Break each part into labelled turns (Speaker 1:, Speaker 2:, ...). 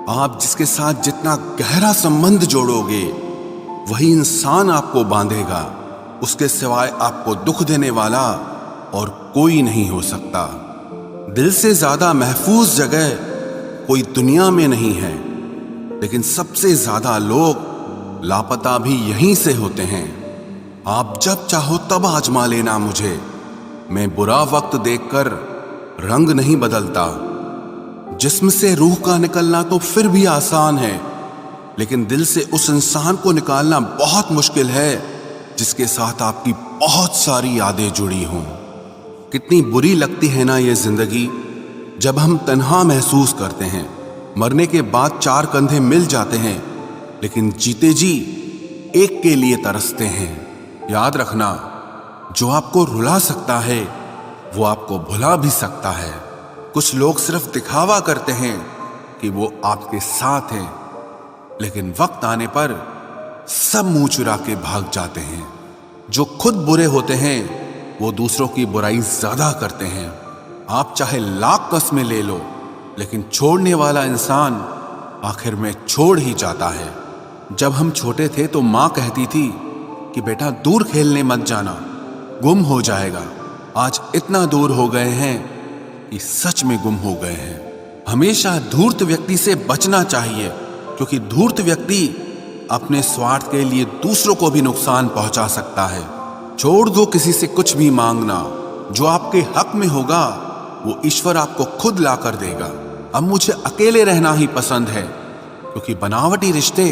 Speaker 1: आप जिसके साथ जितना गहरा संबंध जोड़ोगे वही इंसान आपको बांधेगा। उसके सिवाय आपको दुख देने वाला और कोई नहीं हो सकता। दिल से ज्यादा महफूज जगह कोई दुनिया में नहीं है, लेकिन सबसे ज्यादा लोग लापता भी यहीं से होते हैं। आप जब चाहो तब आजमा लेना मुझे। मैं बुरा वक्त देखकर रंग नहीं बदलता। जिस्म से रूह का निकलना तो फिर भी आसान है, लेकिन दिल से उस इंसान को निकालना बहुत मुश्किल है जिसके साथ आपकी बहुत सारी यादें जुड़ी हों। कितनी बुरी लगती है ना ये जिंदगी, जब हम तन्हा महसूस करते हैं। मरने के बाद चार कंधे मिल जाते हैं, लेकिन जीते जी एक के लिए तरसते हैं। याद रखना, जो आपको रुला सकता है वो आपको भुला भी सकता है। कुछ लोग सिर्फ दिखावा करते हैं कि वो आपके साथ हैं, लेकिन वक्त आने पर सब मुंह चुरा के भाग जाते हैं। जो खुद बुरे होते हैं वो दूसरों की बुराई ज्यादा करते हैं। आप चाहे लाख कस्में ले लो, लेकिन छोड़ने वाला इंसान आखिर में छोड़ ही जाता है। जब हम छोटे थे तो माँ कहती थी कि बेटा दूर खेलने मत जाना, गुम हो जाएगा। आज इतना दूर हो गए हैं कि सच में गुम हो गए हैं। हमेशा धूर्त व्यक्ति से बचना चाहिए, क्योंकि धूर्त व्यक्ति अपने स्वार्थ के लिए दूसरों को भी नुकसान पहुंचा सकता है। छोड़ दो किसी से कुछ भी मांगना। जो आपके हक में होगा वो ईश्वर आपको खुद ला कर देगा। अब मुझे अकेले रहना ही पसंद है, क्योंकि बनावटी रिश्ते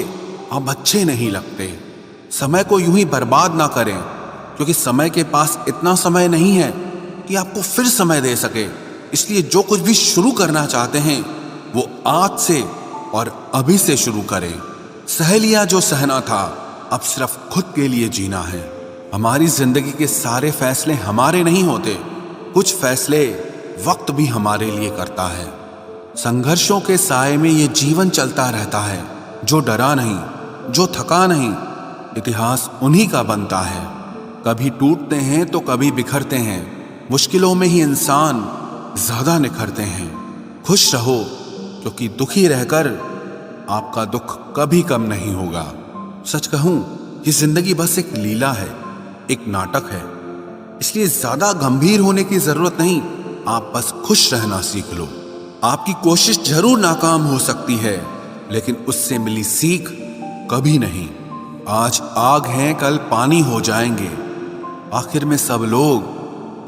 Speaker 1: अब अच्छे नहीं लगते। समय को यूं ही बर्बाद ना करें, क्योंकि समय के पास इतना समय नहीं है कि आपको फिर समय दे सके। इसलिए जो कुछ भी शुरू करना चाहते हैं वो आज से और अभी से शुरू करें। सह लिया जो सहना था, अब सिर्फ खुद के लिए जीना है। हमारी जिंदगी के सारे फैसले हमारे नहीं होते। कुछ फैसले वक्त भी हमारे लिए करता है। संघर्षों के साए में ये जीवन चलता रहता है। जो डरा नहीं, जो थका नहीं, इतिहास उन्हीं का बनता है। कभी टूटते हैं तो कभी बिखरते हैं। मुश्किलों में ही इंसान ज्यादा निखरते हैं। खुश रहो, क्योंकि दुखी रहकर आपका दुख कभी कम नहीं होगा। सच कहूं, ये जिंदगी बस एक लीला है, एक नाटक है। इसलिए ज्यादा गंभीर होने की जरूरत नहीं। आप बस खुश रहना सीख लो। आपकी कोशिश जरूर नाकाम हो सकती है, लेकिन उससे मिली सीख कभी नहीं। आज आग हैं, कल पानी हो जाएंगे। आखिर में सब लोग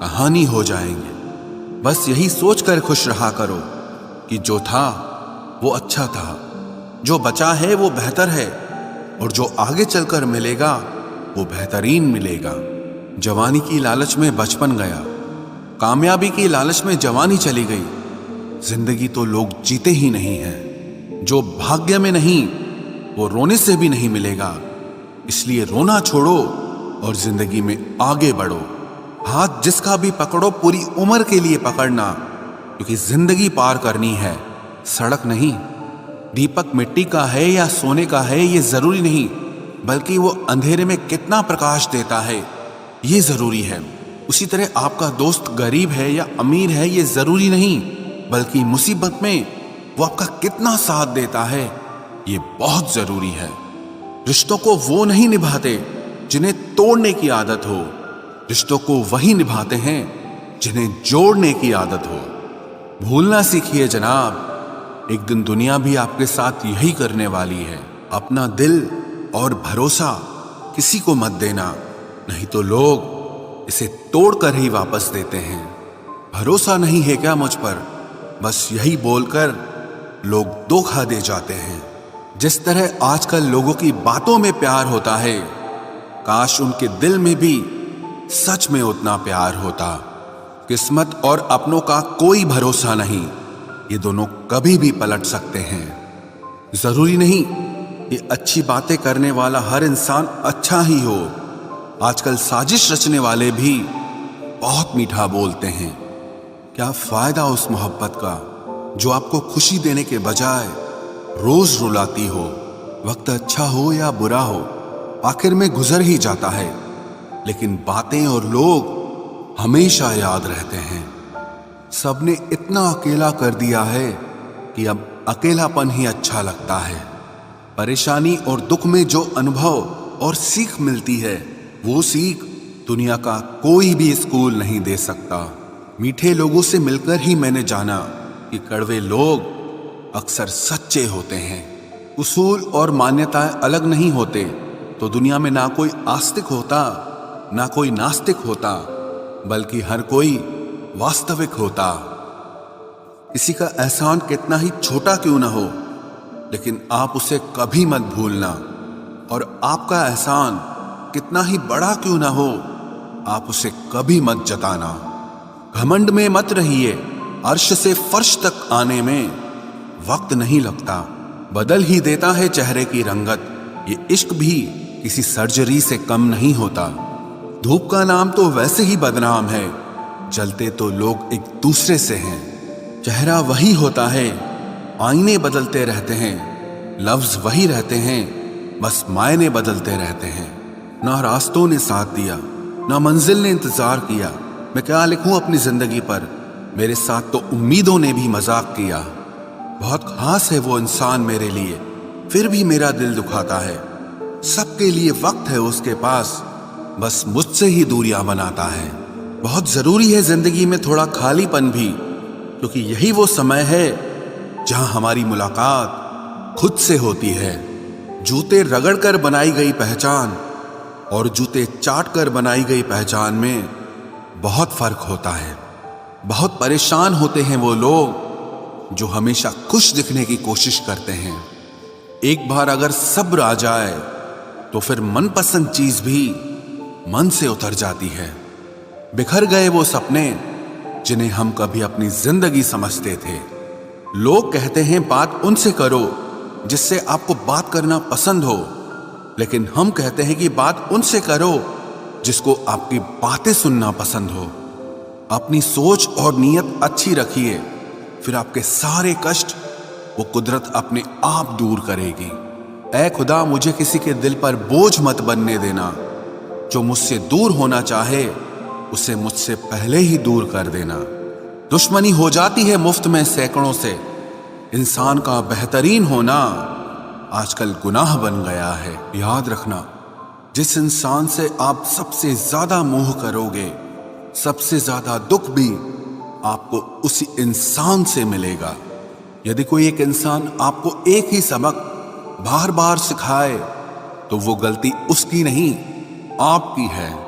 Speaker 1: कहानी हो जाएंगे। बस यही सोचकर खुश रहा करो कि जो था वो अच्छा था, जो बचा है वो बेहतर है, और जो आगे चलकर मिलेगा वो बेहतरीन मिलेगा। जवानी की लालच में बचपन गया, कामयाबी की लालच में जवानी चली गई। जिंदगी तो लोग जीते ही नहीं हैं। जो भाग्य में नहीं वो रोने से भी नहीं मिलेगा। इसलिए रोना छोड़ो और जिंदगी में आगे बढ़ो। हाथ जिसका भी पकड़ो पूरी उम्र के लिए पकड़ना, क्योंकि जिंदगी पार करनी है, सड़क नहीं। दीपक मिट्टी का है या सोने का है ये जरूरी नहीं, बल्कि वो अंधेरे में कितना प्रकाश देता है ये जरूरी है। उसी तरह आपका दोस्त गरीब है या अमीर है ये जरूरी नहीं, बल्कि मुसीबत में वो आपका कितना साथ देता है ये बहुत जरूरी है। रिश्तों को वो नहीं निभाते जिन्हें तोड़ने की आदत हो, रिश्तों को वही निभाते हैं जिन्हें जोड़ने की आदत हो। भूलना सीखिए जनाब, एक दिन दुनिया भी आपके साथ यही करने वाली है। अपना दिल और भरोसा किसी को मत देना, नहीं तो लोग इसे तोड़कर ही वापस देते हैं। भरोसा नहीं है क्या मुझ पर, बस यही बोलकर लोग धोखा दे जाते हैं। जिस तरह आजकल लोगों की बातों में प्यार होता है, काश उनके दिल में भी सच में उतना प्यार होता। किस्मत और अपनों का कोई भरोसा नहीं, ये दोनों कभी भी पलट सकते हैं। जरूरी नहीं कि अच्छी बातें करने वाला हर इंसान अच्छा ही हो। आजकल साजिश रचने वाले भी बहुत मीठा बोलते हैं। क्या फायदा उस मोहब्बत का जो आपको खुशी देने के बजाय रोज रुलाती हो। वक्त अच्छा हो या बुरा हो, आखिर में गुजर ही जाता है, लेकिन बातें और लोग हमेशा याद रहते हैं। सबने इतना अकेला कर दिया है कि अब अकेलापन ही अच्छा लगता है। परेशानी और दुख में जो अनुभव और सीख मिलती है, वो सीख दुनिया का कोई भी स्कूल नहीं दे सकता। मीठे लोगों से मिलकर ही मैंने जाना कि कड़वे लोग अक्सर सच्चे होते हैं। उसूल और मान्यताएं अलग नहीं होते तो दुनिया में ना कोई आस्तिक होता, ना कोई नास्तिक होता, बल्कि हर कोई वास्तविक होता। किसी का एहसान कितना ही छोटा क्यों ना हो, लेकिन आप उसे कभी मत भूलना। और आपका एहसान कितना ही बड़ा क्यों ना हो, आप उसे कभी मत जताना। घमंड में मत रहिए, अर्श से फर्श तक आने में वक्त नहीं लगता, बदल ही देता है चेहरे की रंगत। ये इश्क भी किसी सर्जरी से कम नहीं होता। धूप का नाम तो वैसे ही बदनाम है, जलते तो लोग एक दूसरे से हैं। चेहरा वही होता है, आईने बदलते रहते हैं, लफ्ज वही रहते हैं, बस मायने बदलते रहते हैं। ना रास्तों ने साथ दिया, ना मंजिल ने इंतजार किया। मैं क्या लिखूं अपनी जिंदगी पर, मेरे साथ तो उम्मीदों ने भी मजाक किया। बहुत खास है वो इंसान मेरे लिए, फिर भी मेरा दिल दुखाता है। सबके लिए वक्त है उसके पास, बस मुझसे ही दूरियां बनाता है। बहुत जरूरी है जिंदगी में थोड़ा खालीपन भी, क्योंकि यही वो समय है जहां हमारी मुलाकात खुद से होती है। जूते रगड़ कर बनाई गई पहचान और जूते चाट कर बनाई गई पहचान में बहुत फर्क होता है। बहुत परेशान होते हैं वो लोग जो हमेशा खुश दिखने की कोशिश करते हैं। एक बार अगर सब्र आ जाए तो फिर मनपसंद चीज भी मन से उतर जाती है। बिखर गए वो सपने जिन्हें हम कभी अपनी जिंदगी समझते थे। लोग कहते हैं बात उनसे करो जिससे आपको बात करना पसंद हो, लेकिन हम कहते हैं कि बात उनसे करो जिसको आपकी बातें सुनना पसंद हो। अपनी सोच और नीयत अच्छी रखिए, फिर आपके सारे कष्ट वो कुदरत अपने आप दूर करेगी। ऐ खुदा, मुझे किसी के दिल पर बोझ मत बनने देना। जो मुझसे दूर होना चाहे उसे मुझसे पहले ही दूर कर देना। दुश्मनी हो जाती है मुफ्त में सैकड़ों से, इंसान का बेहतरीन होना आजकल गुनाह बन गया है। याद रखना, जिस इंसान से आप सबसे ज्यादा मोह करोगे, सबसे ज्यादा दुख भी आपको उसी इंसान से मिलेगा। यदि कोई एक इंसान आपको एक ही सबक बार बार सिखाए तो वो गलती उसकी नहीं आपकी है।